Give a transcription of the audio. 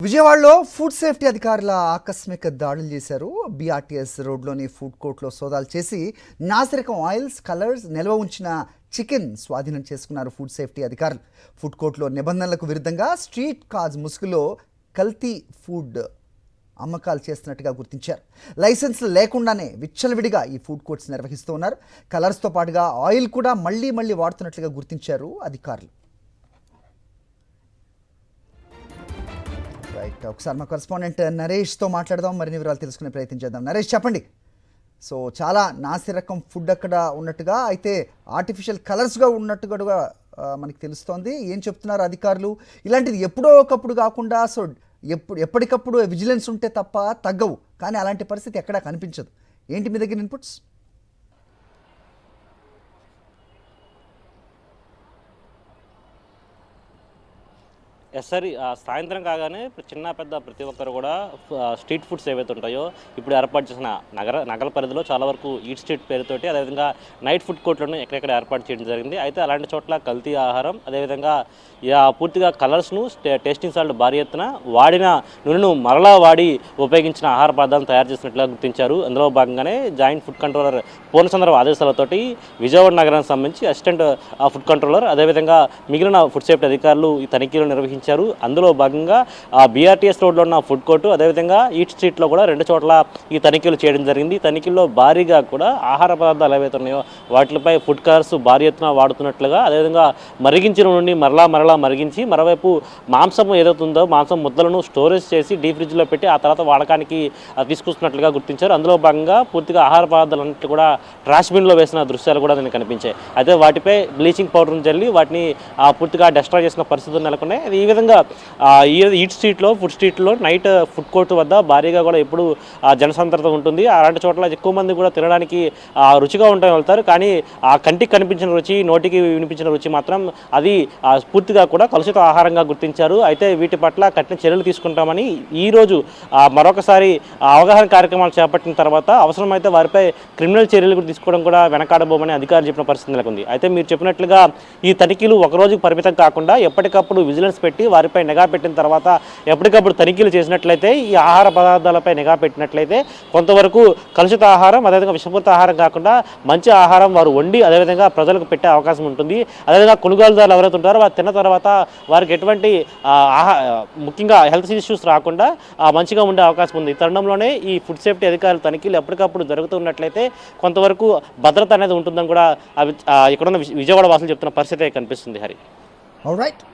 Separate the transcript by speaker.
Speaker 1: విజయవాడలో food safety అధికారుల ఆకస్మిక దాడులు చేశారు. బీఆర్టీఎస్ రోడ్లోని ఫుడ్ కోర్టులో సోదాలు చేసి నాసిరకం ఆయిల్స్, కలర్స్, నిల్వ ఉంచిన చికెన్ స్వాధీనం చేసుకున్నారు ఫుడ్ సేఫ్టీ అధికారులు. ఫుడ్ కోర్టులో నిబంధనలకు విరుద్ధంగా స్ట్రీట్ కార్స్ ముసుగులో కల్తీ ఫుడ్ అమ్మకాలు చేస్తున్నట్టుగా గుర్తించారు. లైసెన్స్లు లేకుండానే విచ్చలవిడిగా ఈ ఫుడ్ కోర్ట్స్ నిర్వహిస్తూ ఉన్నారు. కలర్స్తో పాటుగా ఆయిల్ కూడా మళ్ళీ వాడుతున్నట్లుగా గుర్తించారు అధికారులు. రైట్, ఒకసారి మా కరెస్పాండెంట్ నరేష్తో మాట్లాడదాం, మరిన్ని వివరాలు తెలుసుకునే ప్రయత్నం చేద్దాం. నరేష్, చెప్పండి. సో చాలా నాసి రకం ఫుడ్ అక్కడ ఉన్నట్టుగా, అయితే ఆర్టిఫిషియల్ కలర్స్గా ఉన్నట్టుగా మనకి తెలుస్తోంది. ఏం చెప్తున్నారు అధికారులు? ఇలాంటిది ఎప్పుడో ఒకప్పుడు కాకుండా సో ఎప్పటికప్పుడు విజిలెన్స్ ఉంటే తప్ప తగ్గవు, కానీ అలాంటి పరిస్థితి ఎక్కడా కనిపించదు. ఏంటి మీ దగ్గర ఇన్పుట్స్?
Speaker 2: సార్, సాయంత్రం కాగానే చిన్న పెద్ద ప్రతి ఒక్కరు కూడా స్ట్రీట్ ఫుడ్స్ ఏవైతే ఉంటాయో ఇప్పుడు ఏర్పాటు చేసిన నగర పరిధిలో చాలా వరకు ఈట్ స్ట్రీట్ పేరుతోటి, అదేవిధంగా నైట్ ఫుడ్ కోర్ట్లను ఎక్కడెక్కడ ఏర్పాటు చేయడం జరిగింది. అయితే అలాంటి చోట్ల కల్తీ ఆహారం, అదేవిధంగా పూర్తిగా కలర్స్ను, టేస్టింగ్ సాల్ట్ భారీ ఎత్తున వాడిన నూనెను మరలా వాడి ఉపయోగించిన ఆహార పదార్థాలను తయారు చేసినట్లుగా గుర్తించారు. అందులో భాగంగానే జాయింట్ ఫుడ్ కంట్రోలర్ పూర్ణచంద్ర ఆదేశాలతోటి విజయవాడ నగరానికి సంబంధించి అసిస్టెంట్ ఫుడ్ కంట్రోలర్, అదేవిధంగా మిగిలిన ఫుడ్ సేఫ్టీ అధికారులు ఈ తనిఖీలు నిర్వహించారు. అందులో భాగంగా బీఆర్టీఎస్ రోడ్లో ఉన్న ఫుడ్ కోర్టు, అదేవిధంగా ఈట్ స్ట్రీట్లో కూడా 2 చోట్ల ఈ తనిఖీలు చేయడం జరిగింది. తనిఖీల్లో భారీగా కూడా ఆహార పదార్థాలు ఏవైతే ఉన్నాయో వాటిపై ఫుడ్ కలర్స్ భారీ ఎత్తున వాడుతున్నట్లుగా, అదేవిధంగా మరిగించిన నుండి మరలా మరిగించి మరోవైపు మాంసం ఏదైతే ఉందో మాంసం ముద్దలను స్టోరేజ్ చేసి డీప్ ఫ్రిడ్జ్లో పెట్టి ఆ తర్వాత వాడకానికి తీసుకొస్తున్నట్లుగా గుర్తించారు. అందులో భాగంగా పూర్తిగా ఆహార పదార్థాలన్నింటి కూడా ట్రాష్ బిన్లో వేసిన దృశ్యాలు కూడా దీనికి కనిపించాయి. అయితే వాటిపై బ్లీచింగ్ పౌడర్ని చల్లి వాటిని పూర్తిగా డెస్ట్రాయ్ చేసిన పరిస్థితులు నెలకొన్నాయి. ఈ విధంగా ఈట్ స్ట్రీట్లో, ఫుడ్ స్ట్రీట్లో నైట్ ఫుడ్ కోర్టు వద్ద భారీగా కూడా ఎప్పుడు జనసంద్రత ఉంటుంది. అలాంటి చోట్ల ఎక్కువ మంది కూడా తినడానికి రుచిగా ఉంటాయని వెళ్తారు, కానీ ఆ కంటికి కనిపించిన రుచి, నోటికి వినిపించిన రుచి మాత్రం అది పూర్తిగా కూడా కలుషిత ఆహారంగా గుర్తించారు. అయితే వీటి పట్ల కఠిన చర్యలు తీసుకుంటామని ఈరోజు మరొకసారి అవగాహన కార్యక్రమాలు చేపట్టిన తర్వాత అవసరమైతే వారిపై క్రిమినల్ చర్యలు కూడా తీసుకోవడం కూడా వెనకాడబోమని అధికారులు చెప్పిన పరిస్థితి నెలకొంది. అయితే మీరు చెప్పినట్లుగా ఈ తనిఖీలు ఒకరోజుకు పరిమితం కాకుండా ఎప్పటికప్పుడు విజిలెన్స్ పెట్టి వారిపై నిఘా పెట్టిన తర్వాత ఎప్పటికప్పుడు తనిఖీలు చేసినట్లయితే, ఈ ఆహార పదార్థాలపై నిఘా పెట్టినట్లయితే కొంతవరకు కలుషిత ఆహారం, అదేవిధంగా విషపూరిత ఆహారం కాకుండా మంచి ఆహారం వారు వండి అదేవిధంగా ప్రజలకు పెట్టే అవకాశం ఉంటుంది. అదేవిధంగా కొనుగోలుదారులు ఎవరైతే ఉంటారో వారు తిన్న తర్వాత వారికి ఎటువంటి ముఖ్యంగా హెల్త్ ఇష్యూస్ రాకుండా మంచిగా ఉండే అవకాశం ఉంది. ఈ తరుణంలోనే ఈ ఫుడ్ సేఫ్టీ అధికారుల తనిఖీలు ఎప్పటికప్పుడు జరుగుతున్నట్లయితే కొంతవరకు భద్రత అనేది ఉంటుందని కూడా ఇక్కడున్న విజయవాడ వాసులు చెప్తున్న పరిస్థితి కనిపిస్తుంది. హరి.
Speaker 1: ఆల్రైట్.